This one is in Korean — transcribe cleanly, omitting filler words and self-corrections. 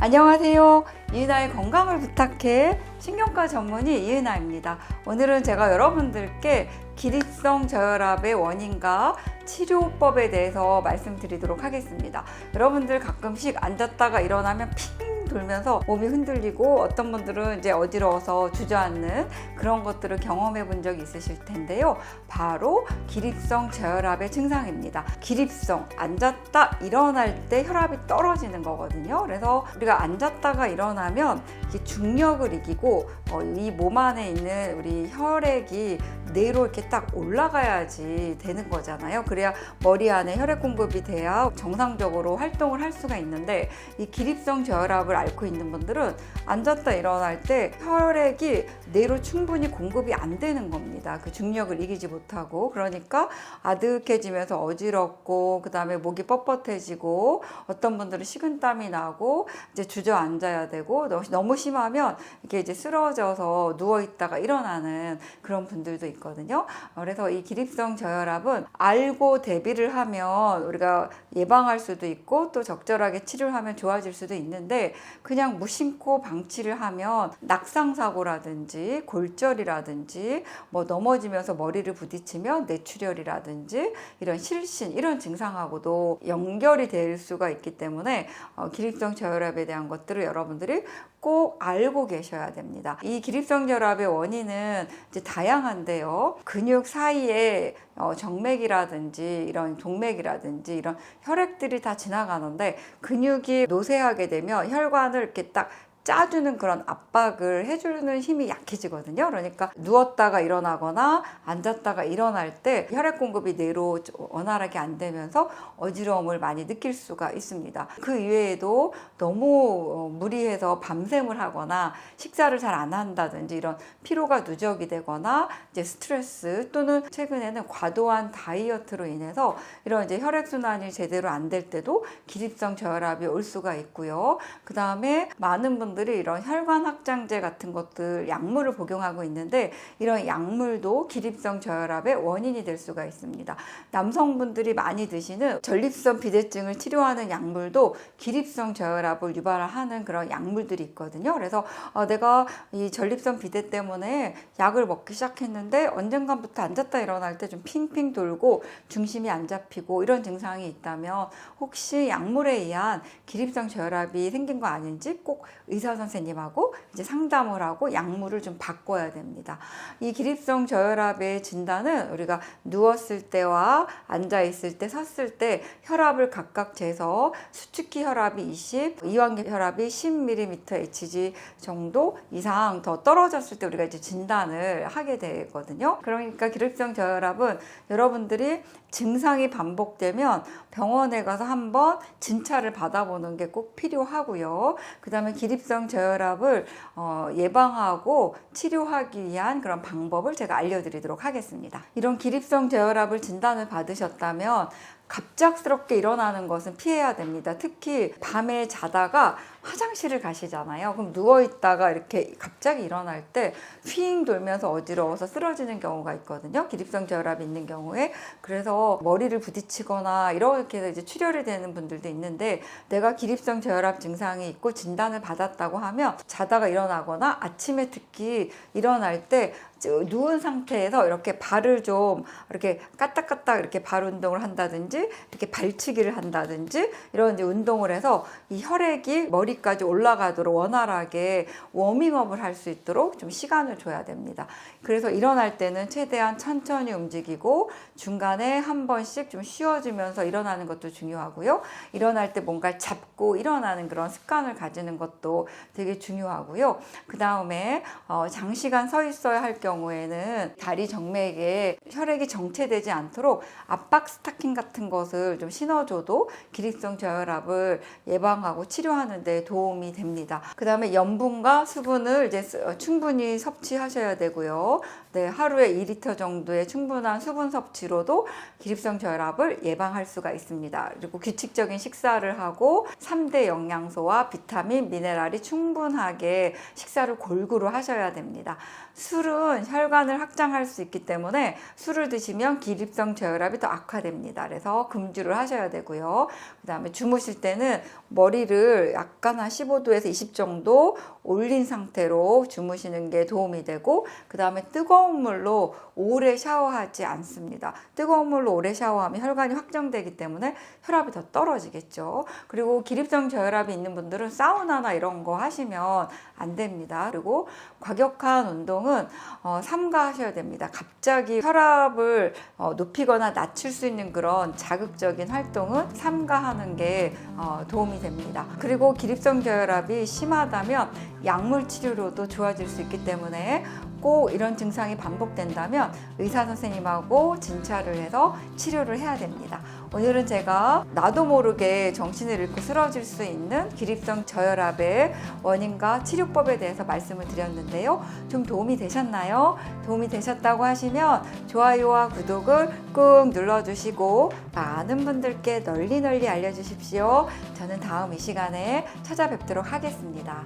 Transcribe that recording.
안녕하세요. 이은아의 건강을 부탁해 신경과 전문의 이은아입니다. 오늘은 제가 여러분들께 기립성 저혈압의 원인과 치료법에 대해서 말씀드리도록 하겠습니다. 여러분들 가끔씩 앉았다가 일어나면 핑 돌면서 몸이 흔들리고 어떤 분들은 이제 어지러워서 주저앉는 그런 것들을 경험해 본 적이 있으실 텐데요. 바로 기립성 저혈압의 증상입니다. 기립성, 앉았다 일어날 때 혈압이 떨어지는 거거든요. 그래서 우리가 앉았다가 일어나면 이게 중력을 이기고 이 몸 안에 있는 우리 혈액이 뇌로 이렇게 딱 올라가야지 되는 거잖아요. 그래야 머리 안에 혈액 공급이 돼야 정상적으로 활동을 할 수가 있는데, 이 기립성 저혈압을 앓고 있는 분들은 앉았다 일어날 때 혈액이 뇌로 충분히 공급이 안 되는 겁니다. 그 중력을 이기지 못하고. 그러니까 아득해지면서 어지럽고, 그 다음에 목이 뻣뻣해지고, 어떤 분들은 식은땀이 나고 이제 주저앉아야 되고, 너무 심하면 이게 이제 쓰러져서 누워 있다가 일어나는 그런 분들도 있거든요. 그래서 이 기립성 저혈압은 알고 대비를 하면 우리가 예방할 수도 있고, 또 적절하게 치료를 하면 좋아질 수도 있는데, 그냥 무심코 방치를 하면 낙상사고라든지 골절이라든지 뭐 넘어지면서 머리를 부딪히면 뇌출혈이라든지 이런 실신, 이런 증상하고도 연결이 될 수가 있기 때문에 기립성 저혈압에 대한 것들을 여러분들이 꼭 알고 계셔야 됩니다. 이 기립성 저혈압의 원인은 이제 다양한데요. 근육 사이에 정맥이라든지 이런 동맥이라든지 이런 혈액들이 다 지나가는데, 근육이 노쇠하게 되면 혈관을 이렇게 딱 짜주는 그런 압박을 해주는 힘이 약해지거든요. 그러니까 누웠다가 일어나거나 앉았다가 일어날 때 혈액 공급이 뇌로 원활하게 안 되면서 어지러움을 많이 느낄 수가 있습니다. 그 이외에도 너무 무리해서 밤샘을 하거나 식사를 잘 안 한다든지 이런 피로가 누적이 되거나 이제 스트레스, 또는 최근에는 과도한 다이어트로 인해서 이런 이제 혈액순환이 제대로 안 될 때도 기립성 저혈압이 올 수가 있고요. 그 다음에 많은 분들이 이런 혈관 확장제 같은 것들, 약물을 복용하고 있는데, 이런 약물도 기립성 저혈압의 원인이 될 수가 있습니다. 남성분들이 많이 드시는 전립선 비대증을 치료하는 약물도 기립성 저혈압을 유발하는 그런 약물들이 있거든요. 그래서 내가 이 전립선 비대 때문에 약을 먹기 시작했는데 언젠가부터 앉았다 일어날 때 좀 핑핑 돌고 중심이 안 잡히고 이런 증상이 있다면, 혹시 약물에 의한 기립성 저혈압이 생긴 거 아닌지 꼭 의사 선생님하고 이제 상담을 하고 약물을 좀 바꿔야 됩니다. 이 기립성 저혈압의 진단은 우리가 누웠을 때와 앉아 있을 때, 섰을 때 혈압을 각각 재서 수축기 혈압이 20, 이완기 혈압이 10mmHg 정도 이상 더 떨어졌을 때 우리가 이제 진단을 하게 되거든요. 그러니까 기립성 저혈압은 여러분들이 증상이 반복되면 병원에 가서 한번 진찰을 받아보는 게 꼭 필요하고요. 그 다음에 기립성 저혈압을 예방하고 치료하기 위한 그런 방법을 제가 알려드리도록 하겠습니다. 이런 기립성 저혈압을 진단을 받으셨다면 갑작스럽게 일어나는 것은 피해야 됩니다. 특히 밤에 자다가 화장실을 가시잖아요. 그럼 누워있다가 이렇게 갑자기 일어날 때 휘잉 돌면서 어지러워서 쓰러지는 경우가 있거든요. 기립성 저혈압이 있는 경우에. 그래서 머리를 부딪히거나 이렇게 해서 이제 출혈이 되는 분들도 있는데, 내가 기립성 저혈압 증상이 있고 진단을 받았다고 하면 자다가 일어나거나 아침에 특히 일어날 때 누운 상태에서 이렇게 발을 좀 이렇게 까딱까딱 이렇게 발 운동을 한다든지, 이렇게 발치기를 한다든지, 이런 이제 운동을 해서 이 혈액이 머리까지 올라가도록 원활하게 워밍업을 할 수 있도록 좀 시간을 줘야 됩니다. 그래서 일어날 때는 최대한 천천히 움직이고 중간에 한 번씩 좀 쉬어주면서 일어나는 것도 중요하고요. 일어날 때 뭔가를 잡고 일어나는 그런 습관을 가지는 것도 되게 중요하고요. 그 다음에 장시간 서 있어야 할 경우에는 다리 정맥에 혈액이 정체되지 않도록 압박 스타킹 같은 것을 좀 신어줘도 기립성 저혈압을 예방하고 치료하는 데 도움이 됩니다. 그 다음에 염분과 수분을 이제 충분히 섭취하셔야 되고요. 네, 하루에 2리터 정도의 충분한 수분 섭취로도 기립성 저혈압을 예방할 수가 있습니다. 그리고 규칙적인 식사를 하고 3대 영양소와 비타민, 미네랄이 충분하게 식사를 골고루 하셔야 됩니다. 술은 운동은 혈관을 확장할 수 있기 때문에 술을 드시면 기립성 저혈압이 더 악화됩니다. 그래서 금주를 하셔야 되고요. 그 다음에 주무실 때는 머리를 약간 한 15도에서 20 정도 올린 상태로 주무시는 게 도움이 되고, 그 다음에 뜨거운 물로 오래 샤워하지 않습니다. 뜨거운 물로 오래 샤워하면 혈관이 확장되기 때문에 혈압이 더 떨어지겠죠. 그리고 기립성 저혈압이 있는 분들은 사우나나 이런 거 하시면 안 됩니다. 그리고 과격한 운동은 삼가하셔야 됩니다. 갑자기 혈압을 높이거나 낮출 수 있는 그런 자극적인 활동은 삼가하는 게 도움이 됩니다. 그리고 기립성 저혈압이 심하다면 약물 치료로도 좋아질 수 있기 때문에 꼭 이런 증상이 반복된다면 의사 선생님하고 진찰을 해서 치료를 해야 됩니다. 오늘은 제가 나도 모르게 정신을 잃고 쓰러질 수 있는 기립성 저혈압의 원인과 치료법에 대해서 말씀을 드렸는데요. 좀 도움이 되셨나요? 도움이 되셨다고 하시면 좋아요와 구독을 꾹 눌러주시고 많은 분들께 널리 알려주십시오. 저는 다음 이 시간에 찾아뵙도록 하겠습니다.